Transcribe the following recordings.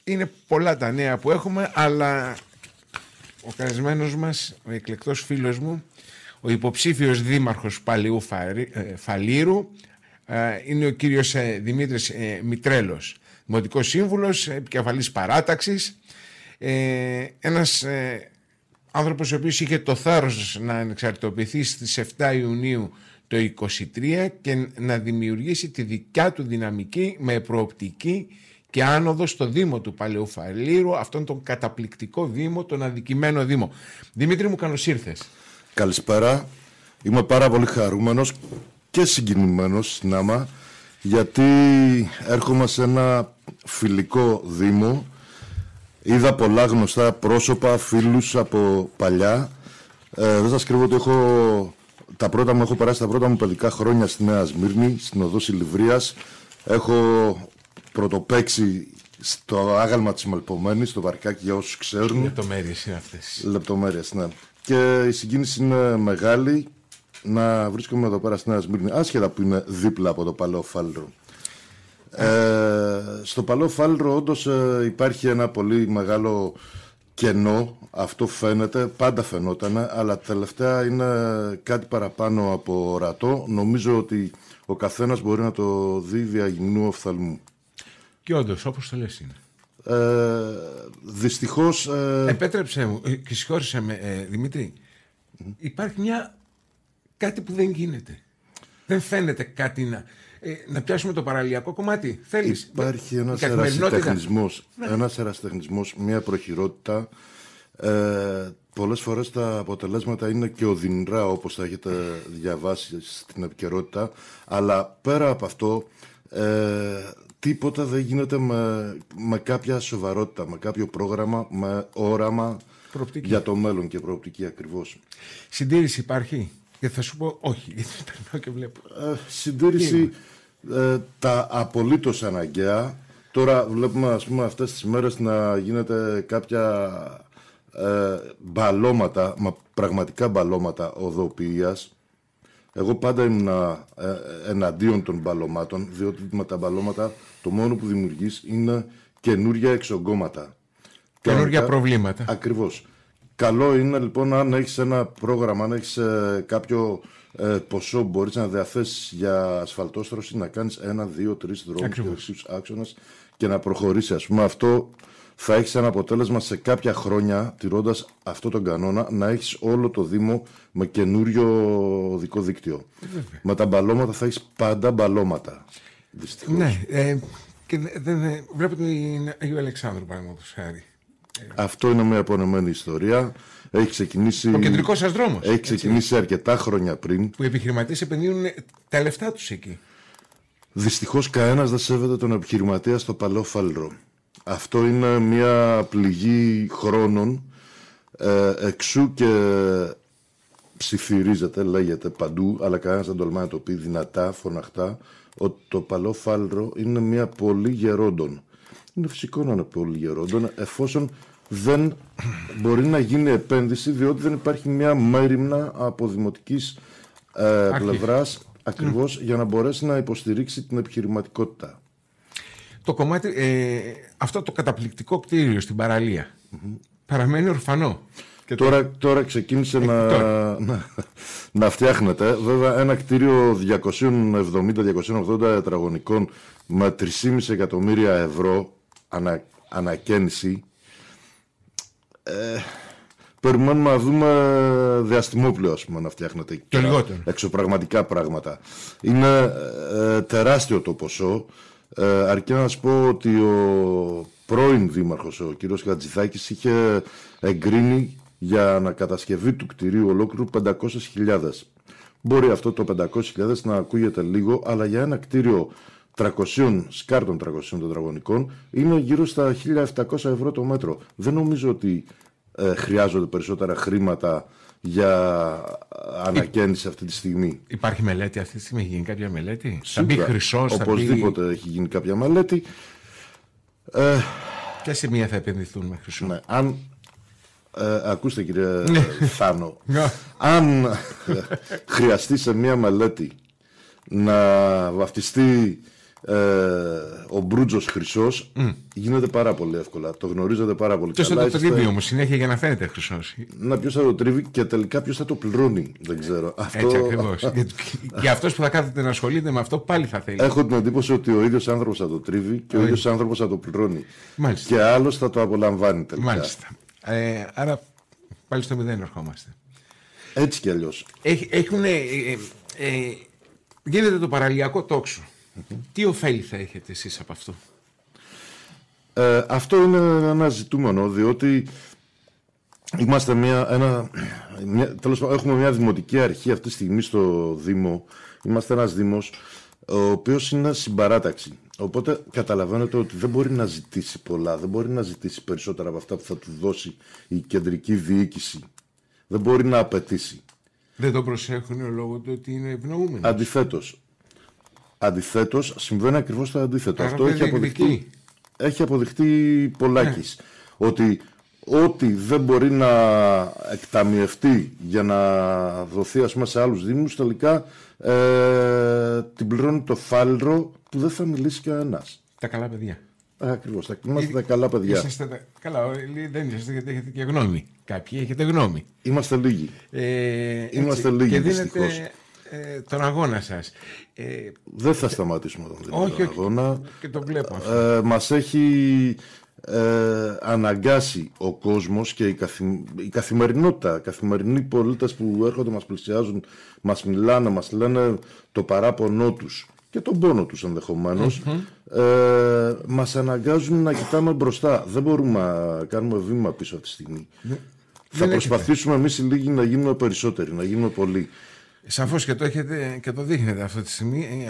είναι πολλά τα νέα που έχουμε, αλλά ο καλεσμένος μας, ο εκλεκτός φίλος μου, ο υποψήφιος δήμαρχος Παλαιού Φαλήρου, είναι ο κύριος Δημήτρης Μητρέλος, δημοτικός σύμβουλος, επικεφαλής παράταξης, ένας άνθρωπος ο οποίος είχε το θάρρος να ανεξαρτητοποιηθεί στις 7 Ιουνίου το 1923 και να δημιουργήσει τη δικιά του δυναμική με προοπτική και άνοδο στο Δήμο του Παλαιού Φαλήρου, αυτόν τον καταπληκτικό Δήμο, τον αδικημένο Δήμο. Δημήτρη μου, καλώς ήρθες. Καλησπέρα. Είμαι πάρα πολύ χαρούμενος και συγκινημένος συνάμα, γιατί έρχομαι σε ένα φιλικό Δήμο. Είδα πολλά γνωστά πρόσωπα, φίλους από παλιά. Δεν σας κρύβω ότι έχω περάσει τα πρώτα μου παιδικά χρόνια στη Νέα Σμύρνη, στην οδό Σιλιβρίας. Έχω πρωτοπαίξει στο άγαλμα της Μελπομένης, στο Βαρκάκι, για όσους ξέρουν. Λεπτομέρειες είναι αυτές. Λεπτομέρειες, ναι. Και η συγκίνηση είναι μεγάλη να βρίσκομαι εδώ πέρα στη Νέα Σμύρνη, άσχετα που είναι δίπλα από το Παλαιό Φάληρο. Στο Παλαιό Φάληρο όντως υπάρχει ένα πολύ μεγάλο κενό. Αυτό φαίνεται, πάντα φαινόταν, αλλά τελευταία είναι κάτι παραπάνω από ορατό. Νομίζω ότι ο καθένας μπορεί να το δει δια γυμνού οφθαλμού. Και όντως, όπως το λες είναι. Δυστυχώς... Επέτρεψέ μου και συγχώρησέ με, Δημήτρη, υπάρχει κάτι που δεν γίνεται. Δεν φαίνεται κάτι να πιάσουμε το παραλιακό κομμάτι. Θέλεις? Υπάρχει ένας ερασιτεχνισμός, μια προχειρότητα. Πολλές φορές τα αποτελέσματα είναι και οδυνηρά, όπως θα έχετε διαβάσει στην επικαιρότητα, αλλά πέρα από αυτό τίποτα δεν γίνεται με κάποια σοβαρότητα, με κάποιο πρόγραμμα, με όραμα προοπτική για το μέλλον και προοπτική ακριβώς. Συντήρηση υπάρχει? Γιατί θα σου πω όχι, γιατί περνάω και βλέπω. Συντήρηση τα απολύτως αναγκαία. Τώρα βλέπουμε, ας πούμε, αυτές τις μέρες να γίνεται κάποια μπαλώματα, πραγματικά μπαλώματα οδοποιίας. Εγώ πάντα ήμουν εναντίον των μπαλωμάτων, διότι με τα μπαλώματα το μόνο που δημιουργείς είναι καινούρια εξογκώματα. Καινούρια προβλήματα. Ακριβώς. Καλό είναι λοιπόν, αν έχεις ένα πρόγραμμα, αν έχεις κάποιο ποσό που μπορείς να διαθέσεις για ασφαλτόστρωση, να κάνεις 1, 2, 3 δρόμους και δεξιούς άξονες και να προχωρήσει. Ας πούμε, αυτό θα έχεις ένα αποτέλεσμα σε κάποια χρόνια, τηρώντας αυτό τον κανόνα, να έχεις όλο το Δήμο με καινούριο οδικό δίκτυο. Με τα μπαλώματα θα έχεις πάντα μπαλώματα. Δυστυχώς. Ναι, και βλέπω την Αγίου Αλεξάνδρου, παραδείγματος χάρη. Αυτό είναι μια απονεμένη ιστορία. Έχει ξεκινήσει. Ο κεντρικός σας δρόμος. Έχει ξεκινήσει αρκετά χρόνια πριν. Που οι επιχειρηματίες επενδύουν τα λεφτά τους εκεί. Δυστυχώς κανένας δεν σέβεται τον επιχειρηματία στο Παλαιό Φάληρο. Αυτό είναι μια πληγή χρόνων. Εξού και ψιθυρίζεται, λέγεται παντού, αλλά κανένας δεν τολμάει να το πει δυνατά, φωναχτά, ότι το Παλαιό Φάληρο είναι μια πόλη γερόντων. Είναι φυσικό να είναι πολύ γερόντων, εφόσον δεν μπορεί να γίνει επένδυση, διότι δεν υπάρχει μια μέριμνα από δημοτικής πλευράς ακριβώς για να μπορέσει να υποστηρίξει την επιχειρηματικότητα. Το κομμάτι, αυτό το καταπληκτικό κτίριο στην παραλία παραμένει ορφανό. Και τώρα ξεκίνησε να φτιάχνεται. Βέβαια, ένα κτίριο 270-280 τετραγωνικών με 3,5 εκατομμύρια ευρώ ανακαίνιση. Περιμένουμε να δούμε διαστημόπλαιο, ας πούμε, να φτιάχνεται και λιγότερο. Εξωπραγματικά πράγματα. Είναι τεράστιο το ποσό. Αρκεί να σας πω ότι ο πρώην δήμαρχος, ο κύριος Χατζηδάκης, είχε εγκρίνει για ανακατασκευή του κτηρίου ολόκληρου 500.000. Μπορεί αυτό το 500.000 να ακούγεται λίγο, αλλά για ένα κτίριο 300 τετραγωνικών είναι γύρω στα 1.700 ευρώ το μέτρο. Δεν νομίζω ότι χρειάζονται περισσότερα χρήματα για ανακαίνιση αυτή τη στιγμή. Υπάρχει μελέτη αυτή τη στιγμή, έχει γίνει κάποια μελέτη? Σίγουρα, θα μπει χρυσός, οπωσδήποτε έχει γίνει κάποια μελέτη. Ποια σημεία θα επενδυθούν με χρυσό? Ναι, ακούστε κύριε Θάνο, αν χρειαστεί σε μια μελέτη να βαφτιστεί ο Μπρούτζος χρυσός γίνεται πάρα πολύ εύκολα. Το γνωρίζετε πάρα πολύ καλά. Ποιος θα το τρίβει όμως συνέχεια για να φαίνεται χρυσός? Ποιος θα το τρίβει και τελικά ποιος θα το πληρώνει, δεν ξέρω. Έτσι ακριβώς. Και αυτός που θα κάθεται να ασχολείται με αυτό πάλι θα θέλει. Έχω την εντύπωση ότι ο ίδιος άνθρωπος θα το τρίβει και ο ίδιος άνθρωπος θα το πληρώνει. Μάλιστα. Και άλλος θα το απολαμβάνει τελικά. Μάλιστα. Άρα πάλι στο μηδέν ερχόμαστε. Έτσι κι αλλιώς. Γίνεται το παραλιακό τόξο. Τι ωφέλη θα έχετε εσείς από αυτό? Αυτό είναι ένα ζητούμενο, διότι είμαστε τέλος πάντων, έχουμε μια δημοτική αρχή αυτή τη στιγμή στο Δήμο. Είμαστε ένας Δήμος ο οποίος είναι συμπαράταξη. Οπότε καταλαβαίνετε ότι δεν μπορεί να ζητήσει πολλά, δεν μπορεί να ζητήσει περισσότερα από αυτά που θα του δώσει η κεντρική διοίκηση. Δεν μπορεί να απαιτήσει. Δεν το προσέχουν λόγω του ότι είναι ευνοούμενος. Αντιθέτως, συμβαίνει ακριβώς το αντίθετο. Άρα αυτό έχει αποδειχτεί πολλάκις. Ότι ό,τι δεν μπορεί να εκταμιευτεί για να δοθεί, ας πούμε, σε άλλους δήμους, τελικά την πληρώνει το φάληρο που δεν θα μιλήσει κανένας. Τα καλά παιδιά. Ακριβώς, είμαστε τα καλά παιδιά. Καλά, δεν είσαστε γιατί έχετε και γνώμη. Κάποιοι έχετε γνώμη. Είμαστε λίγοι. Είμαστε λίγοι, και δίνετε τον αγώνα σας. Δεν θα σταματήσουμε τον αγώνα. Και το βλέπω. Μας έχει αναγκάσει ο κόσμος και η καθημερινότητα, καθημερινοί πολίτες που έρχονται, μας πλησιάζουν, μας μιλάνε, μας λένε το παράπονό τους και τον πόνο τους ενδεχομένως, μας αναγκάζουν να κοιτάμε μπροστά. Δεν μπορούμε να κάνουμε βήμα πίσω αυτή τη στιγμή. Θα προσπαθήσουμε εμείς οι λίγοι να γίνουμε περισσότεροι, να γίνουμε πολλοί. Σαφώς και το έχετε και το δείχνετε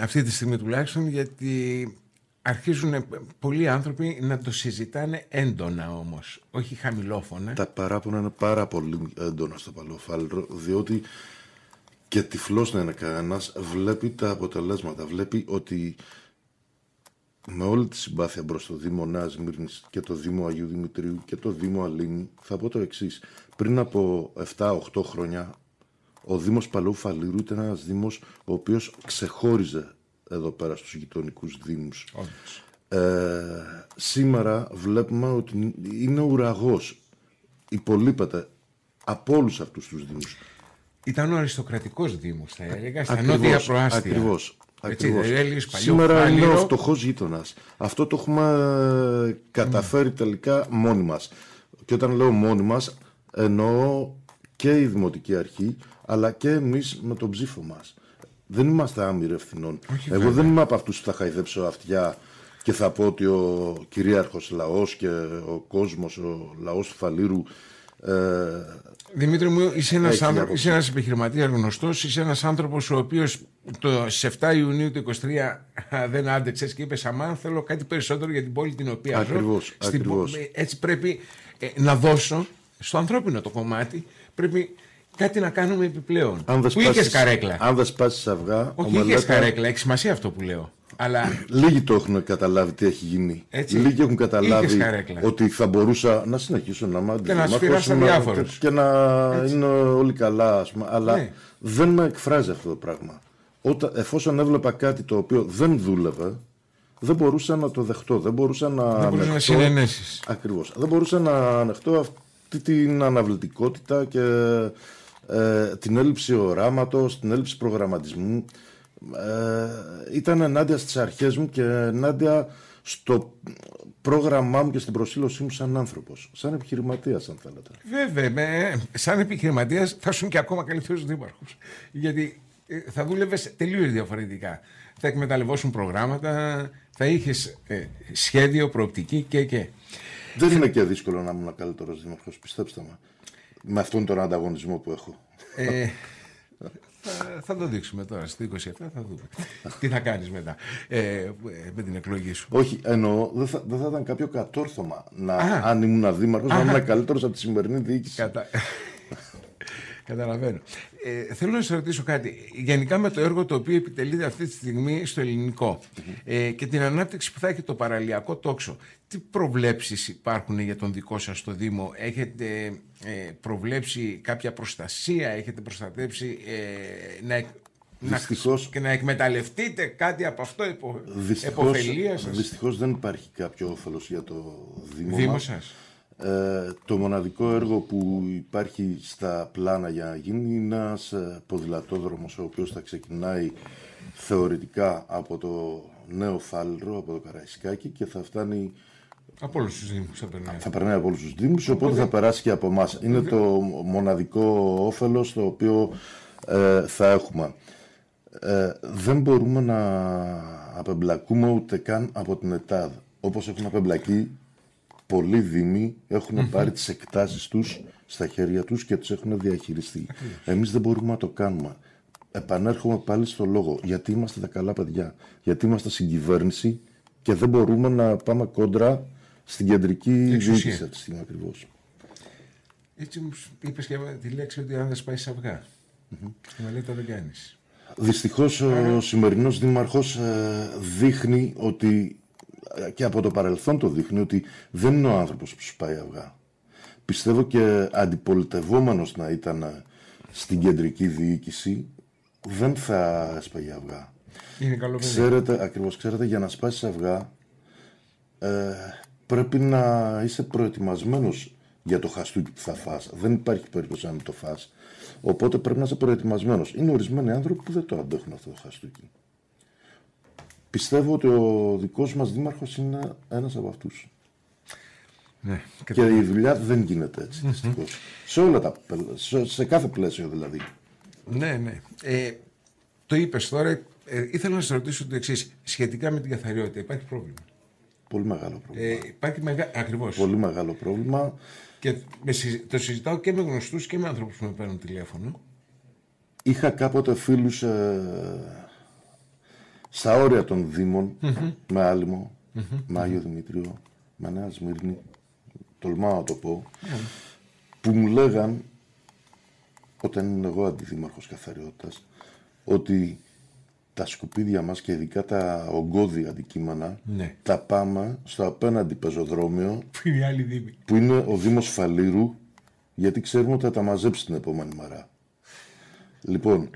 αυτή τη στιγμή τουλάχιστον, γιατί αρχίζουν πολλοί άνθρωποι να το συζητάνε έντονα όμως, όχι χαμηλόφωνα. Τα παράπονα είναι πάρα πολύ έντονα στο Παλαιοφάληρο, διότι και τυφλός να είναι κανένας, βλέπει τα αποτελέσματα. Βλέπει ότι με όλη τη συμπάθεια προς το Δήμο Νέας Μύρνης και το Δήμο Αγίου Δημητρίου και το Δήμο Αλήνη, θα πω το εξής. Πριν από 7-8 χρόνια, ο Δήμος Παλαιοφάληρου ήταν ένας Δήμος ο οποίος ξεχώριζε εδώ πέρα στους γειτονικούς δήμους. Σήμερα βλέπουμε ότι είναι ουραγός. Υπολείπεται από όλους αυτούς τους δήμους. Ήταν ο αριστοκρατικός δήμος, θα έλεγα, στα νότια προάστια. Ακριβώς. Σήμερα είναι ο φτωχός γείτονας. Αυτό το έχουμε καταφέρει τελικά μόνοι μας. Και όταν λέω μόνοι μας, εννοώ και η Δημοτική Αρχή, αλλά και εμείς με τον ψήφο μας. Δεν είμαστε άμυροι ευθυνών. Εγώ δεν είμαι από αυτούς που θα χαϊδέψω αυτιά και θα πω ότι ο κυρίαρχος λαός και ο κόσμος, ο λαός του Φαλήρου. Δημήτρη μου, είσαι ένας επιχειρηματίας γνωστός, είσαι ένας άνθρωπος ο οποίος στις 7 Ιουνίου του 2023 δεν άντεξες και είπες αμάν, θέλω κάτι περισσότερο για την πόλη την οποία ζω. Ακριβώς. Έτσι πρέπει να δώσω στο ανθρώπινο το κομμάτι, πρέπει κάτι να κάνουμε επιπλέον. Που είχες καρέκλα. Αν δεν σπάσεις αυγά. Όχι, είχες καρέκλα, έχει σημασία αυτό που λέω. Αλλά... Λίγοι το έχουν καταλάβει τι έχει γίνει. Λίγοι έχουν καταλάβει ότι θα μπορούσα να συνεχίσω να είμαι αντιδημάρχος και να είναι όλοι καλά, ας πούμε. Αλλά δεν με εκφράζει αυτό το πράγμα. Εφόσον έβλεπα κάτι το οποίο δεν δούλευε, δεν μπορούσα να το δεχτώ. Δεν μπορούσα να συνενέσεις. Ακριβώς. Δεν μπορούσα να ανεχτώ αυτή την αναβλητικότητα και την έλλειψη οράματος, την έλλειψη προγραμματισμού. Ήταν ενάντια στις αρχές μου και ενάντια στο πρόγραμμά μου και στην προσήλωσή μου σαν άνθρωπος, σαν επιχειρηματίας, αν θέλετε. Βέβαια, σαν επιχειρηματίας θα ήσουν και ακόμα καλύτερος δήμαρχος, γιατί θα δούλευες τελείως διαφορετικά. Θα εκμεταλλευόσουν προγράμματα, θα είχες σχέδιο, προοπτική και. Δεν είναι και δύσκολο να ήμουν καλύτερος δήμαρχος, πιστέψτε με αυτόν τον ανταγωνισμό που έχω. Θα το δείξουμε τώρα στο 27, θα δούμε τι θα κάνεις μετά με την εκλογή σου. Όχι, εννοώ δεν θα ήταν κάποιο κατόρθωμα αν ήμουν δήμαρχος να ήμουν καλύτερος από τη σημερινή διοίκηση. Καταλαβαίνω. Θέλω να σας ρωτήσω κάτι. Γενικά με το έργο το οποίο επιτελείται αυτή τη στιγμή στο ελληνικό και την ανάπτυξη που θα έχει το παραλιακό τόξο, τι προβλέψεις υπάρχουν για τον δικό σας το Δήμο? Έχετε προβλέψει κάποια προστασία, έχετε προστατέψει Δυστυχώς, και να εκμεταλλευτείτε κάτι από αυτό επωφελία σας. Δυστυχώς δεν υπάρχει κάποιο όφελος για το Δήμο σας. Το μοναδικό έργο που υπάρχει στα πλάνα για να γίνει είναι ένας ποδηλατόδρομος, ο οποίος θα ξεκινάει θεωρητικά από το Νέο Φάληρο, από το Καραϊσκάκι, και θα φτάνει Από όλους τους Δήμους θα περνάει από όλους τους Δήμους, οπότε θα περάσει και από εμάς. Είναι το μοναδικό όφελος το οποίο θα έχουμε. Δεν μπορούμε να απεμπλακούμε ούτε καν από την ΕΤΑΔ. Όπως έχουν απεμπλακεί πολλοί Δήμοι, έχουν πάρει τις εκτάσεις τους στα χέρια τους και τους έχουν διαχειριστεί. Εμείς δεν μπορούμε να το κάνουμε. Επανέρχομαι πάλι στο λόγο. Γιατί είμαστε τα καλά παιδιά. Γιατί είμαστε συγκυβέρνηση και δεν μπορούμε να πάμε κόντρα στην κεντρική διοίκηση αυτή τη στιγμή ακριβώς. Έτσι μου είπες και τη λέξη ότι αν δεν σπάει αυγά. Στη μελέτα δεν κάνεις. Δυστυχώς ο σημερινός δήμαρχος δείχνει ότι, και από το παρελθόν το δείχνει, ότι δεν είναι ο άνθρωπος που σπάει αυγά. Πιστεύω και αντιπολιτευόμενος να ήταν στην κεντρική διοίκηση, δεν θα έσπαγε αυγά. Είναι καλό παιδί. Ξέρετε, για να σπάσεις αυγά πρέπει να είσαι προετοιμασμένος για το χαστούκι που θα φας. Δεν υπάρχει περίπτωση να μην το φας. Οπότε πρέπει να είσαι προετοιμασμένος. Είναι ορισμένοι άνθρωποι που δεν το αντέχουν αυτό το χαστούκι. Πιστεύω ότι ο δικός μας δήμαρχος είναι ένας από αυτούς. Ναι, και η δουλειά δεν γίνεται έτσι, δυστυχώς. Σε κάθε πλαίσιο δηλαδή. Ναι. Το είπες τώρα. Ήθελα να σας ρωτήσω το εξής. Σχετικά με την καθαριότητα υπάρχει πρόβλημα. Πολύ μεγάλο πρόβλημα. Ακριβώς. Πολύ μεγάλο πρόβλημα. Και το συζητάω και με γνωστούς και με άνθρωπους που με παίρνουν τηλέφωνο. Είχα κάποτε φίλους στα όρια των Δήμων, με Άλυμο, με Άγιο Δημήτριο, με Νέα Σμύρνη, τολμάω να το πω, που μου λέγαν, όταν ήμουν εγώ αντιδήμαρχος καθαριότητας, ότι τα σκουπίδια μας και ειδικά τα ογκώδια αντικείμενα τα πάμε στο απέναντι πεζοδρόμιο που είναι ο Δήμος Φαλήρου, γιατί ξέρουμε ότι θα τα μαζέψει την επόμενη μέρα. Λοιπόν,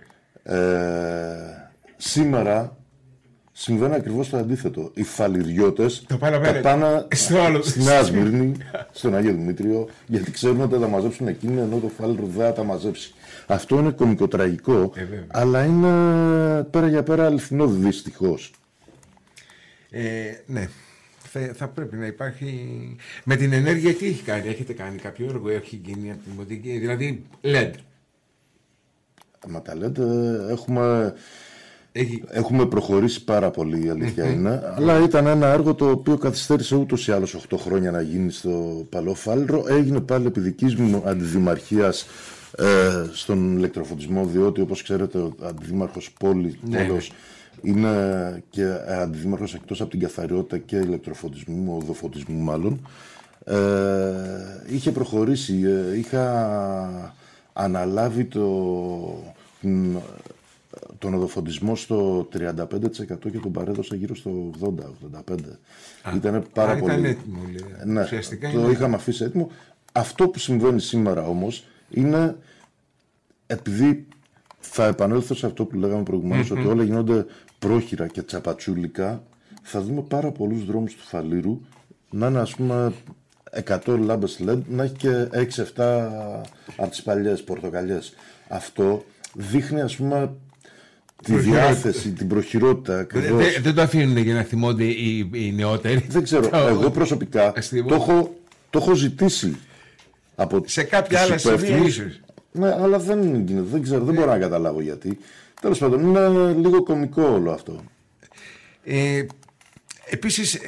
σήμερα συμβαίνει ακριβώς το αντίθετο. Οι φαληριώτες τα πάνε στην Νέα Σμύρνη, στον Άγιο Δημήτριο, γιατί ξέρουμε ότι θα τα μαζέψουν εκείνοι, ενώ το Φάληρο δεν θα τα μαζέψει. Αυτό είναι κωμικοτραγικό, αλλά είναι πέρα για πέρα αληθινό, δυστυχώς. Ναι. Θα πρέπει να υπάρχει. Με την ενέργεια τι έχει κάνει, έχετε κάνει κάποιο έργο, έχει γίνει από την δημοτική, δηλαδή LED. Με τα LED έχουμε προχωρήσει πάρα πολύ, η αλήθεια είναι, αλλά ήταν ένα έργο το οποίο καθυστέρησε ούτως ή άλλως 8 χρόνια να γίνει στο Παλαιό Φάληρο. Έγινε πάλι επί δικής μου αντιδημαρχίας στον ηλεκτροφωτισμό, διότι όπως ξέρετε ο αντιδήμαρχος πόλης είναι και αντιδήμαρχος εκτός από την καθαριότητα και ηλεκτροφωτισμού, οδοφωτισμού μάλλον. Είχε προχωρήσει, είχα αναλάβει τον οδοφωτισμό στο 35% και τον παρέδωσα γύρω στο 80-85%. Ήταν πάρα πολύ. Ήταν έτοιμο, λέει. Ναι, το είχαμε αφήσει έτοιμο. Αυτό που συμβαίνει σήμερα όμως είναι, επειδή θα επανέλθω σε αυτό που λέγαμε προηγουμένως, ότι όλα γίνονται πρόχειρα και τσαπατσούλικα, θα δούμε πάρα πολλούς δρόμους του Φαλήρου να είναι, ας πούμε, 100 λάμπες LED, να έχει και 6-7 από τις παλιές πορτοκαλιές. Αυτό δείχνει, ας πούμε, τη διάθεση, την προχειρότητα ακριβώς. Δεν το αφήνουν για να θυμώνται οι νεότεροι. Δεν ξέρω. Εγώ προσωπικά το έχω ζητήσει από σε κάποια άλλα σημεία ίσως. Ναι, αλλά δεν ξέρω, δεν μπορώ να καταλάβω γιατί. Τέλος πάντων, είναι λίγο κωμικό όλο αυτό. Επίσης,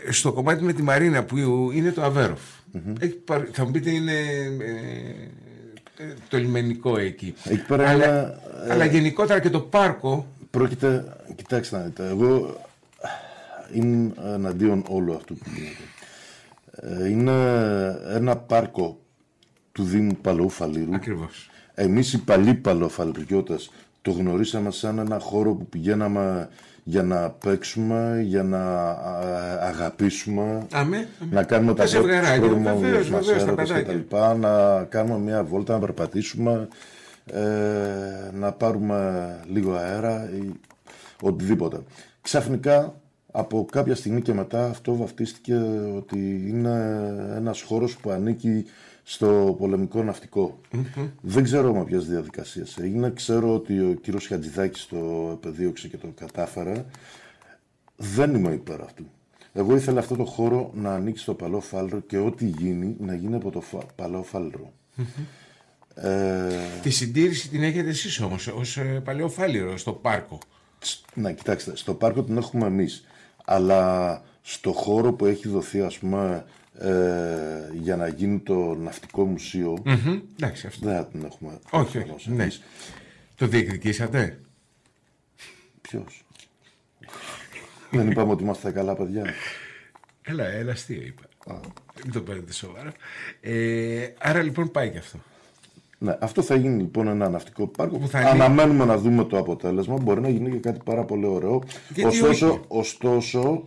στο κομμάτι με τη Μαρίνα που είναι το Αβέροφ, θα μου πείτε είναι το λιμενικό εκεί. Αλλά γενικότερα και το πάρκο. Πρόκειται, κοιτάξτε να δείτε, εγώ είμαι εναντίον όλου αυτού που γίνεται. Είναι ένα πάρκο του Δήμου Παλαιού Φαλήρου. Ακριβώς. Εμείς οι παλιοί παλαιοφαληριώτες το γνωρίσαμε σαν ένα χώρο που πηγαίναμε για να παίξουμε, για να αγαπήσουμε, να κάνουμε τα πρώτα μας έρωτα κτλ. Να κάνουμε μια βόλτα, να περπατήσουμε να πάρουμε λίγο αέρα ή οτιδήποτε. Ξαφνικά, από κάποια στιγμή και μετά, αυτό βαφτίστηκε ότι είναι ένας χώρος που ανήκει στο πολεμικό ναυτικό. Δεν ξέρω με ποιες διαδικασίες έγινε. Ξέρω ότι ο κύριος Χατζηδάκης το επεδίωξε και το κατάφερε. Δεν είμαι υπέρ αυτού. Εγώ ήθελα αυτό το χώρο να ανοίξει στο Παλαιό Φάληρο και ό,τι γίνει να γίνει από το Παλαιό Φάληρο. Τη συντήρηση την έχετε εσείς όμως ως Παλαιό Φάληρο στο πάρκο. Να κοιτάξτε, στο πάρκο την έχουμε εμείς. Αλλά στο χώρο που έχει δοθεί, ας πούμε, για να γίνει το ναυτικό μουσείο, εντάξει, αυτό. δεν την έχουμε. Όχι, ναι. Το διεκδικήσατε? Ποιος? Δεν είπαμε ότι είμαστε καλά παιδιά? Καλά, ένα αστείο είπα. Μην το παίρνετε σοβαρά. Άρα λοιπόν πάει και αυτό. Ναι, αυτό θα γίνει λοιπόν ένα ναυτικό πάρκο που αναμένουμε να δούμε το αποτέλεσμα. Μπορεί να γίνει και κάτι πάρα πολύ ωραίο. Ωστόσο,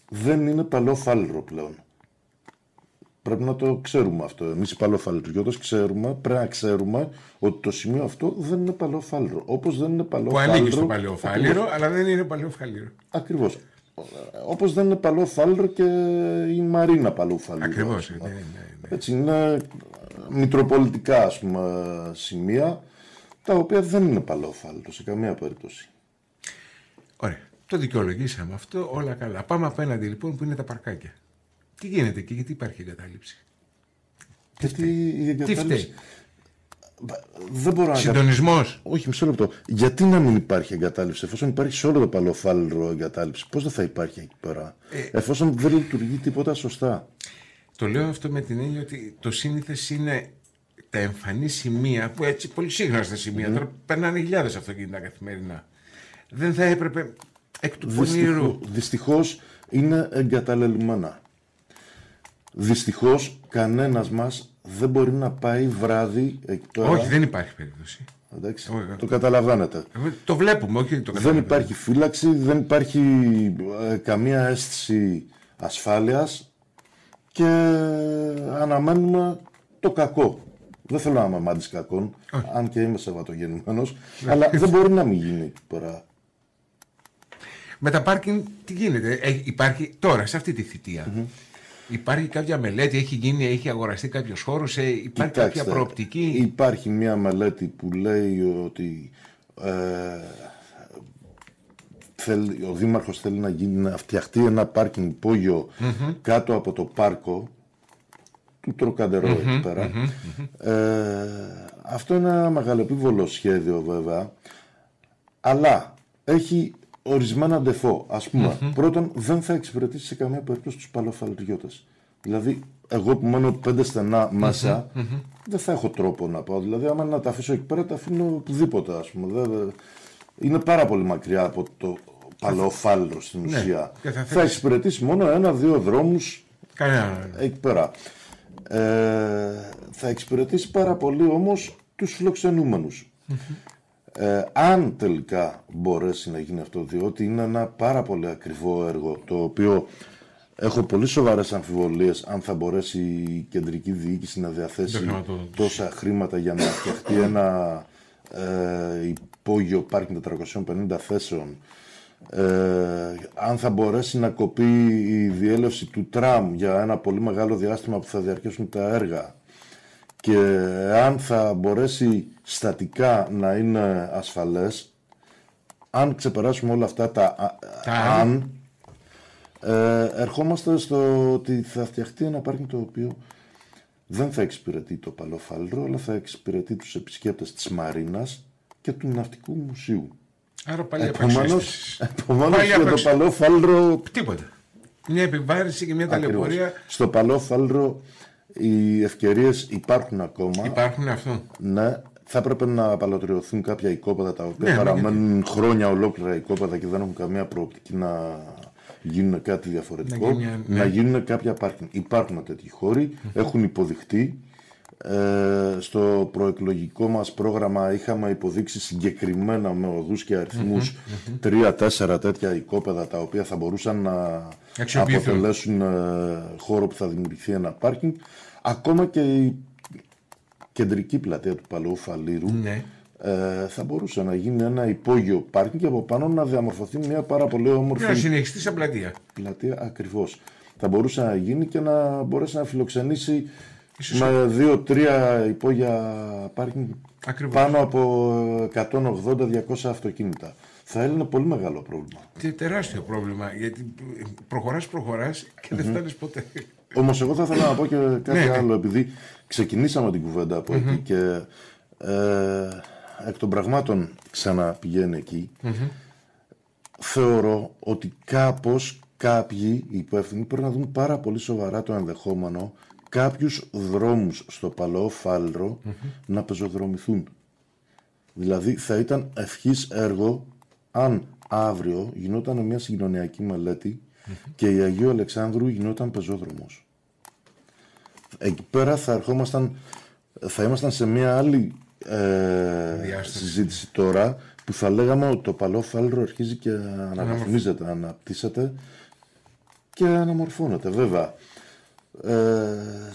δεν είναι Παλαιό Φάληρο πλέον. Πρέπει να το ξέρουμε αυτό. Εμείς οι παλαιοφαλιριώτες ξέρουμε, πρέπει να ξέρουμε ότι το σημείο αυτό δεν είναι Παλαιό Φάληρο. Όπως δεν είναι Παλαιό Φάληρο. Που ανήκει στο Παλαιό Φάληρο, αλλά δεν είναι Παλαιό Φάληρο. Ακριβώς. Όπως δεν είναι Παλαιό Φάληρο και η Μαρίνα Παλαιού Φάληρου. Ακριβώς. Ναι. Έτσι είναι μητροπολιτικά, ας πούμε, σημεία τα οποία δεν είναι Παλαιό Φάληρο σε καμία περίπτωση. Ωραία. Το δικαιολογήσαμε αυτό, όλα καλά. Πάμε απέναντι λοιπόν που είναι τα παρκάκια. Τι γίνεται και γιατί υπάρχει εγκατάλειψη? Τι φταίει? Δεν μπορώ να... Συντονισμός. Όχι, μισό λεπτό. Γιατί να μην υπάρχει εγκατάλειψη, εφόσον υπάρχει σε όλο το Παλαιό Φάληρο εγκατάλειψη? Πώς δεν θα υπάρχει εκεί πέρα, εφόσον δεν λειτουργεί τίποτα σωστά? Το λέω αυτό με την έννοια ότι το σύνηθες είναι τα εμφανή σημεία, που έτσι πολύ σύγχρονα σημεία, τώρα περνάνε χιλιάδες αυτοκίνητα καθημερινά. Δεν θα έπρεπε εκ του πονηρού? Δυστυχώς είναι εγκαταλελειμμένα. Δυστυχώς κανένας μας δεν μπορεί να πάει βράδυ εκεί πέρα. Όχι, δεν υπάρχει περίπτωση. Εντάξει, το καταλαβαίνετε. Το βλέπουμε, όχι το καταλαβαίνετε. Δεν υπάρχει φύλαξη, δεν υπάρχει καμία αίσθηση ασφάλειας και αναμένουμε το κακό. Δεν θέλω να είμαι μάντης κακών, αν και είμαι σαββατογεννημένος, αλλά δεν μπορεί να μην γίνει εκεί πέρα. Με τα πάρκινγκ τι γίνεται? Υπάρχει τώρα, σε αυτή τη θητεία. Υπάρχει κάποια μελέτη, έχει αγοραστεί κάποιος χώρος, υπάρχει κάποια προοπτική? Υπάρχει μια μελέτη που λέει ότι ο Δήμαρχος θέλει να φτιαχτεί ένα πάρκινγκ υπόγειο κάτω από το πάρκο του Τροκαντερό εκεί πέρα. Αυτό είναι ένα μεγαλεπίβολο σχέδιο βέβαια, αλλά έχει ορισμένα ντεφό. Ας πούμε, πρώτον, δεν θα εξυπηρετήσει σε καμία περίπτωση τους παλαιοφαλιριώτες. Δηλαδή, εγώ που μένω 5 στενά μέσα, δεν θα έχω τρόπο να πάω. Δηλαδή, άμα να τα αφήσω εκεί πέρα, τα αφήνω οπουδήποτε, ας πούμε. Είναι πάρα πολύ μακριά από το Παλαιό Φάληρο στην ουσία. Θα εξυπηρετήσει μόνο 1-2 δρόμους εκεί πέρα. Θα εξυπηρετήσει πάρα πολύ όμως τους φιλοξενούμενους. Αν τελικά μπορέσει να γίνει αυτό, διότι είναι ένα πάρα πολύ ακριβό έργο, το οποίο έχω πολύ σοβαρές αμφιβολίες αν θα μπορέσει η κεντρική διοίκηση να διαθέσει τόσα χρήματα για να φτιαχτεί ένα υπόγειο πάρκινγκ 450 θέσεων, αν θα μπορέσει να κοπεί η διέλευση του τραμ για ένα πολύ μεγάλο διάστημα που θα διαρκέσουν τα έργα, και αν θα μπορέσει στατικά να είναι ασφαλές. Αν ξεπεράσουμε όλα αυτά τα αν, ερχόμαστε στο ότι θα φτιαχτεί ένα πάρκινγκ το οποίο δεν θα εξυπηρετεί το Παλαιό Φάληρο, αλλά θα εξυπηρετεί τους επισκέπτες της Μαρίνας και του Ναυτικού Μουσείου. Άρα πάλι επομένως και το Παλαιό Φάληρο τίποτα. Μια επιβάρυνση και μια ταλαιπωρία. Στο Παλαιό Φάληρο οι ευκαιρίες υπάρχουν ακόμα. Υπάρχουν αυτό. Ναι, θα έπρεπε να απαλωτριωθούν κάποια οικόπεδα τα οποία παραμένουν χρόνια ολόκληρα οικόπεδα και δεν έχουν καμία προοπτική να γίνουν κάτι διαφορετικό. Να γίνουν κάποια πάρκινγκ. Υπάρχουν τέτοιοι χώροι, έχουν υποδειχτεί. Στο προεκλογικό μας πρόγραμμα είχαμε υποδείξει συγκεκριμένα με οδούς και αριθμούς 3-4 τέτοια οικόπεδα τα οποία θα μπορούσαν να αποτελέσουν χώρο που θα δημιουργηθεί ένα πάρκινγκ. Ακόμα και κεντρική πλατεία του Παλαιού Φαλήρου, Ναι. θα μπορούσε να γίνει ένα υπόγειο πάρκινγκ και από πάνω να διαμορφωθεί μια πάρα πολύ όμορφη Να συνεχιστεί σαν πλατεία. πλατεία. Ακριβώς. Θα μπορούσε να γίνει και να μπορέσει να φιλοξενήσει Ίσως με 2-3 υπόγεια πάρκινγκ Ακριβώς. πάνω από 180-200 αυτοκίνητα. Θα έλυνε πολύ μεγάλο πρόβλημα. Τεράστιο πρόβλημα. Γιατί προχωράς και δεν φτάνεις ποτέ. Όμως εγώ θα ήθελα να πω και κάτι Ναι. άλλο, επειδή ξεκινήσαμε την κουβέντα από εκεί και εκ των πραγμάτων ξαναπηγαίνει εκεί. Θεωρώ ότι κάπως κάποιοι υπεύθυνοι πρέπει να δουν πάρα πολύ σοβαρά το ενδεχόμενο κάποιους δρόμους στο Παλαιό Φάληρο να πεζοδρομηθούν. Δηλαδή θα ήταν ευχής έργο αν αύριο γινόταν μια συγκοινωνιακή μελέτη και η Αγίου Αλεξάνδρου γινόταν πεζόδρομος. Εκεί πέρα θα ήμασταν σε μια άλλη συζήτηση τώρα που θα λέγαμε ότι το Παλαιό Φάληρο αρχίζει και αναβαθμίζεται, αναπτύσσεται και αναμορφώνεται. Βέβαια,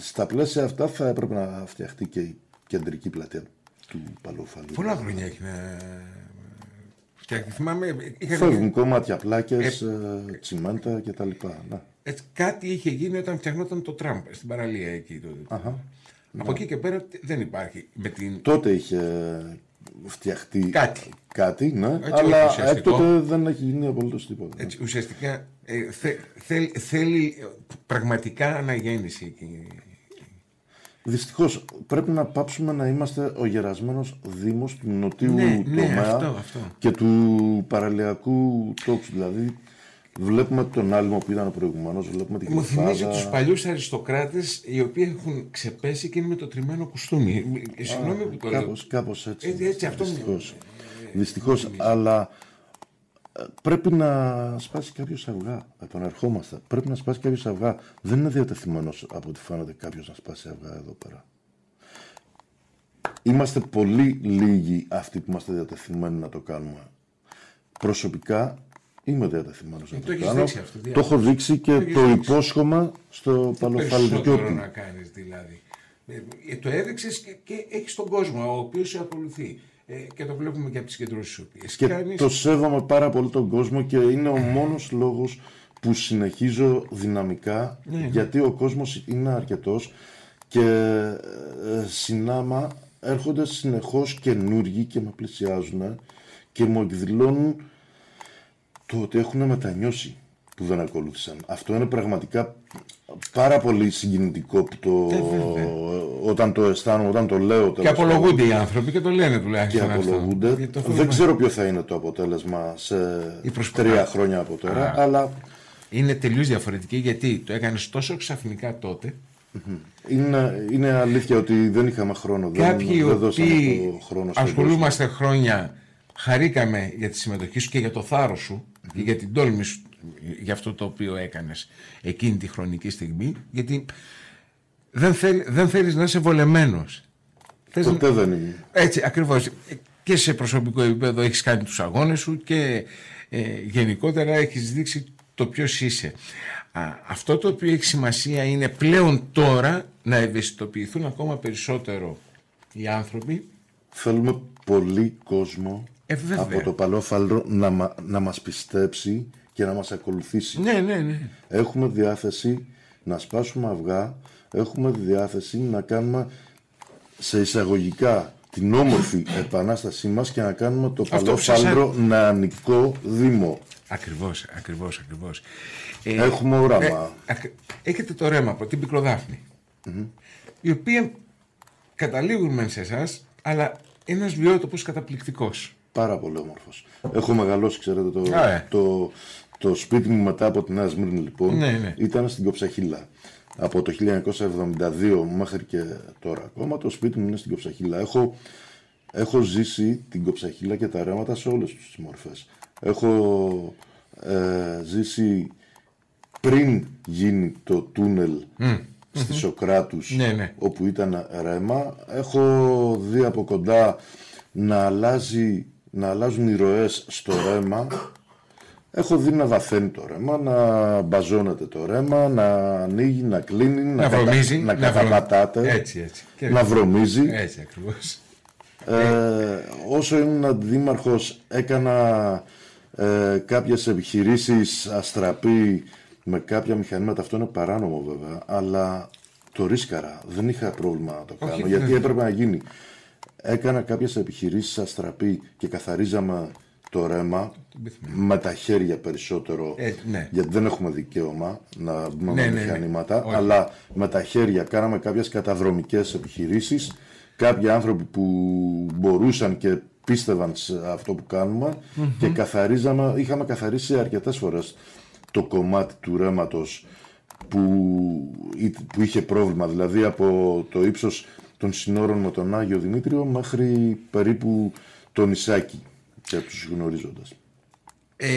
στα πλαίσια αυτά θα έπρεπε να φτιαχτεί και η κεντρική πλατεία του Παλαιού Φάληρου. Πολλά χρόνια έχει να φτιάχνει. Θυμάμαι. Φεύγουν κομμάτια, πλάκες, τσιμέντα κτλ. Κάτι είχε γίνει όταν φτιαχνόταν το τραμ στην παραλία εκεί. Από εκεί και πέρα δεν υπάρχει. Τότε είχε φτιαχτεί κάτι, ναι, έτσι, αλλά έκτοτε δεν έχει γίνει απολύτως τίποτα. Έτσι, ουσιαστικά θέλει πραγματικά αναγέννηση εκεί. Δυστυχώς πρέπει να πάψουμε να είμαστε ο γερασμένος δήμος του νοτιού τομέα αυτό. και του παραλιακού τόξου. Δηλαδή βλέπουμε τον άλυμο που ήταν προηγουμένως, βλέπουμε την Γλυφάδα. Μου θυμίζει τους παλιούς αριστοκράτες οι οποίοι έχουν ξεπέσει και είναι με το τριμμένο κουστούμι. Συγγνώμη που το λέω. Κάπως έτσι. Έτσι αυτό Δυστυχώς, αλλά πρέπει να σπάσει κάποιος αυγά. Επαναρχόμαστε. Πρέπει να σπάσει κάποιος αυγά. Δεν είναι διατεθειμένος από ό,τι φαίνεται κάποιος να σπάσει αυγά εδώ πέρα. Είμαστε πολύ λίγοι αυτοί που είμαστε διατεθειμένοι να το κάνουμε. Προσωπικά είμαι διατεθειμένος να το κάνω. Το έχω δείξει και το υπόσχομαι στο Παλαιοφάληρο. Περισσότερο να κάνεις δηλαδή. Το έδειξες και έχεις τον κόσμο ο οποίος σε ακολουθεί. Και το βλέπουμε και από τις συγκεντρώσεις οποίες και κάνεις. Το σέβομαι πάρα πολύ τον κόσμο και είναι ο μόνος λόγος που συνεχίζω δυναμικά, γιατί ο κόσμος είναι αρκετός και συνάμα έρχονται συνεχώς καινούργοι και με πλησιάζουν και μου εκδηλώνουν το ότι έχουν μετανιώσει που δεν ακολούθησαν. Αυτό είναι πραγματικά πάρα πολύ συγκινητικό όταν το αισθάνομαι, όταν το λέω. Και απολογούνται οι άνθρωποι και το λένε τουλάχιστον. Και απολογούνται. Δεν ξέρω ποιο θα είναι το αποτέλεσμα σε 3 χρόνια από τώρα, αλλά είναι τελείως διαφορετική γιατί το έκανες τόσο ξαφνικά τότε. Είναι αλήθεια ότι δεν είχαμε χρόνο. Κάποιοι δεν δώσαμε το χρόνο ασχολούμαστε χρόνια, χαρήκαμε για τη συμμετοχή σου και για το θάρρος σου και για την τόλμη σου για αυτό το οποίο έκανες εκείνη τη χρονική στιγμή, γιατί δεν θέλεις να είσαι βολεμένος. Ποτέ δεν είναι. Έτσι ακριβώς. Και σε προσωπικό επίπεδο έχεις κάνει τους αγώνες σου και γενικότερα έχεις δείξει το ποιος είσαι. Αυτό το οποίο έχει σημασία είναι πλέον τώρα να ευαισθητοποιηθούν ακόμα περισσότερο οι άνθρωποι. Θέλουμε πολύ κόσμο από το Παλαιό Φάληρο να μας πιστέψει και να μας ακολουθήσει. Ναι. Έχουμε διάθεση να σπάσουμε αυγά, έχουμε διάθεση να κάνουμε σε εισαγωγικά την όμορφη επανάστασή μας και να κάνουμε το Παλαιό Φάληρο νεανικό δήμο. Ακριβώς. Έχουμε όραμα. Έχετε το ρέμα από την Πικροδάφνη, οι οποίοι καταλήγουν μεν σε εσάς, αλλά ένας βιότοπος καταπληκτικός. Πάρα πολύ όμορφος. Έχω μεγαλώσει, ξέρετε, το σπίτι μου μετά από τη Νέα Σμύρνη, λοιπόν, ήταν στην Κοψαχίλα. Από το 1972 μέχρι και τώρα ακόμα το σπίτι μου είναι στην Κοψαχίλα. Έχω ζήσει την Κοψαχίλα και τα ρέματα σε όλες τις μορφές. Έχω ζήσει πριν γίνει το τούνελ στη Σοκράτους, όπου ήταν ρέμα. Έχω δει από κοντά να αλλάζουν οι ροές στο ρέμα. Έχω δει να βαθαίνει το ρέμα, να μπαζώνεται το ρέμα, να ανοίγει, να κλείνει, να βρωμίζει, να καταπατάται, έτσι. να βρωμίζει. Έτσι ακριβώς. Όσο ήμουν αντιδήμαρχος έκανα κάποιες επιχειρήσεις αστραπή με κάποια μηχανήματα. Αυτό είναι παράνομο βέβαια, αλλά το ρίσκαρα, δεν είχα πρόβλημα να το κάνω, γιατί έπρεπε να γίνει. Έκανα κάποιες επιχειρήσεις αστραπή και καθαρίζαμε το ρέμα με τα χέρια περισσότερο, γιατί δεν έχουμε δικαίωμα να μπούμε με μηχανήματα, αλλά με τα χέρια κάναμε κάποιες καταδρομικές επιχειρήσεις. Κάποιοι άνθρωποι που μπορούσαν και πίστευαν σε αυτό που κάνουμε και καθαρίζαμε, είχαμε καθαρίσει αρκετές φορές το κομμάτι του ρέματος που είχε πρόβλημα, δηλαδή από το ύψος των συνόρων με τον Άγιο Δημήτριο μέχρι περίπου το νησάκι και τους γνωρίζοντας.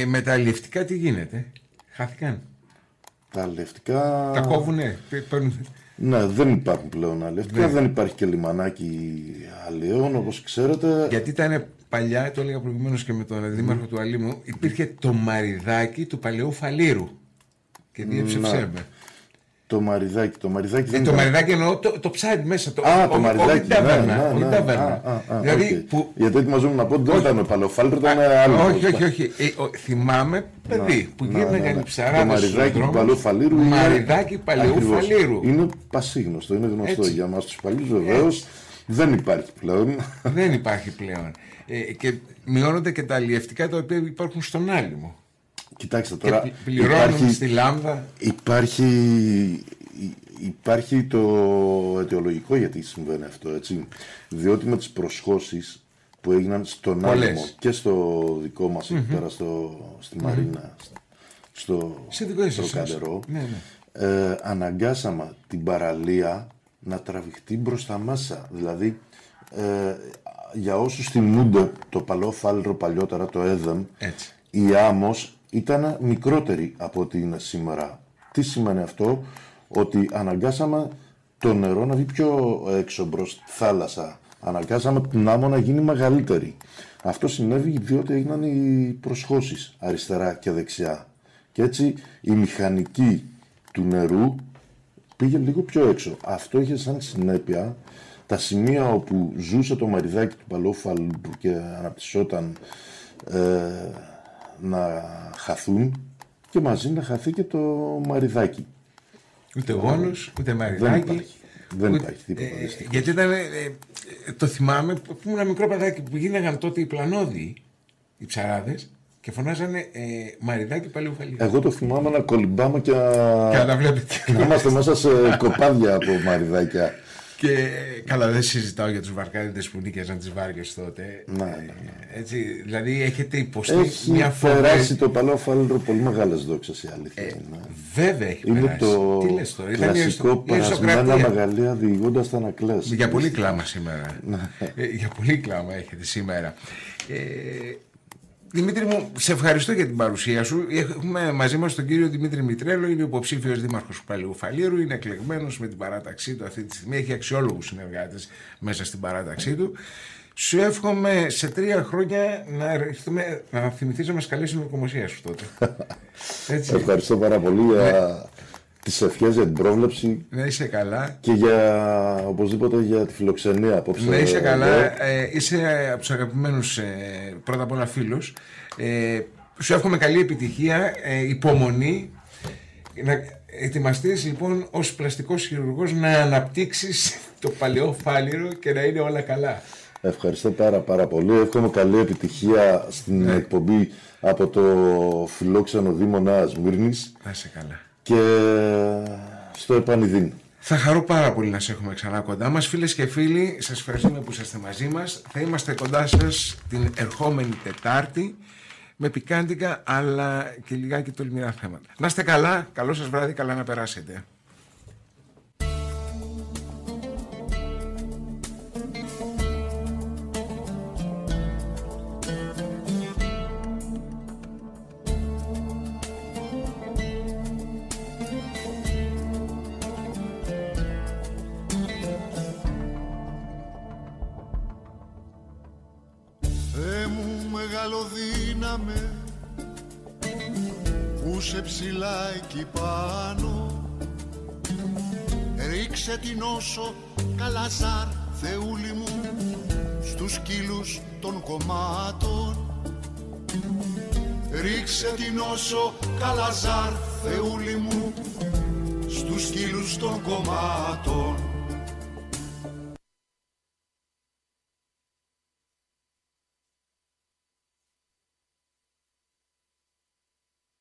Με τα αλλιευτικά τι γίνεται, χάθηκαν? Τα αλλιευτικά... Τα κόβουνε, Ναι, δεν υπάρχουν πλέον αλλιευτικά, δεν υπάρχει και λιμανάκι αλλιών όπως ξέρετε. Γιατί ήταν παλιά, το έλεγα προηγουμένως και με τον δήμαρχο του Αλήμου, υπήρχε το μαριδάκι του παλαιού Φαλήρου και διέψευσέ με. Το μαριδάκι δεν το μαριδάκι εννοώ το ψάρι μέσα. Το μαριδάκι, δηλαδή, γιατί ετοιμαζόμουν να πω ότι δεν ήταν παλαιοφάλιρο, ήταν άλλο. Όχι. Θυμάμαι παιδί που γίνανε ψαράδες. Το μαριδάκι του παλαιού Φαλήρου. Μαριδάκι παλαιού Φαλήρου. Είναι πασίγνωστο, είναι γνωστό για μας τους παλιούς βεβαίως. Δεν υπάρχει πλέον. Δεν υπάρχει πλέον. Και μειώνονται και τα αλλιευτικά τα οποία υπάρχουν στον Άλυμο. Κοιτάξτε τώρα, και πληρώνουν στη Λάμδα. Υπάρχει το αιτιολογικό γιατί συμβαίνει αυτό, έτσι. Διότι με τις προσχώσεις που έγιναν στον Άλυμο και στο δικό μας εκεί πέρα στη Μαρίνα, στο Τροκαντερό, αναγκάσαμε την παραλία να τραβηχτεί προς τα μέσα. Δηλαδή, για όσους θυμούνται το παλαιό Φάληρο παλιότερα, το Έδεμ, η άμμος ήταν μικρότερη από ό,τι είναι σήμερα. Τι σημαίνει αυτό? Ότι αναγκάσαμε το νερό να βγει πιο έξω μπρος τη θάλασσα. Αναγκάσαμε την άμμο να γίνει μεγαλύτερη. Αυτό συνέβη διότι έγιναν οι προσχώσεις αριστερά και δεξιά. Και έτσι η μηχανική του νερού πήγε λίγο πιο έξω. Αυτό είχε σαν συνέπεια τα σημεία όπου ζούσε το μαριδάκι του παλαιού Φαλήρου και αναπτυσσόταν να χαθούν και μαζί να χαθεί και το μαριδάκι. Ούτε γόνος, ούτε μαριδάκι. Δεν υπάρχει τίποτα. Γιατί ήταν, το θυμάμαι, που ήμουν ένα μικρό παιδάκι που γίναγαν τότε οι πλανόδιοι, οι ψαράδες, και φωνάζανε μαριδάκι παλαιού Φαλήρου. Εγώ το θυμάμαι να κολυμπάμε και να είμαστε μέσα σε κοπάδια από μαριδάκια. Και καλά, δεν συζητάω για τους βαρκάριδες που νίκιαζαν τις βάρκες τότε. Έτσι, δηλαδή έχετε υποστεί μια φορά. Έχει περάσει το παλαιό Φάληρο πολύ μεγάλες δόξες, η αλήθεια είναι. Βέβαια έχει είναι περάσει. Το τι λες τώρα, κλασικό παρασμένα μεγαλεία διηγώντας τα ανακλές. Για πολύ κλάμα σήμερα. Για πολύ κλάμα έχετε σήμερα. Δημήτρη μου, σε ευχαριστώ για την παρουσία σου. Έχουμε μαζί μας τον κύριο Δημήτρη Μητρέλο, είναι υποψήφιος δήμαρχος του Παλαιού Φαλήρου, είναι εκλεγμένος με την παράταξή του αυτή τη στιγμή, έχει αξιόλογους συνεργάτες μέσα στην παράταξή του. Σου εύχομαι σε 3 χρόνια να θυμηθείς να μας καλέσει στην ορκομοσία σου τότε. Έτσι. Ευχαριστώ πάρα πολύ για τις ευχές, για την πρόβλεψη. Να είσαι καλά. Και οπωσδήποτε για τη φιλοξενία απόψε. Να είσαι καλά. Είσαι από τους αγαπημένους πρώτα απ' όλα φίλους. Σου εύχομαι καλή επιτυχία, υπομονή. Να ετοιμαστείς λοιπόν ως πλαστικός χειρουργός να αναπτύξεις το παλαιό Φάληρο και να είναι όλα καλά. Ευχαριστώ πάρα πολύ. Εύχομαι καλή επιτυχία στην εκπομπή από το φιλόξενο Δήμο Νέας Μύρνης. Να είσαι καλά. Και στο επανειδήν. Θα χαρώ πάρα πολύ να σε έχουμε ξανά κοντά μας. Φίλες και φίλοι, σας ευχαριστούμε που είστε μαζί μας. Θα είμαστε κοντά σας την ερχόμενη Τετάρτη με πικάντικα αλλά και λιγάκι τολμηρά θέματα. Να είστε καλά, καλό σας βράδυ, καλά να περάσετε. σε ψηλά εκεί πάνω. Ρίξε την όσο Καλαζάρ, Θεούλη μου, στους σκύλους των κομμάτων. Ρίξε την όσο Καλαζάρ, Θεούλη μου, στους σκύλους των κομμάτων.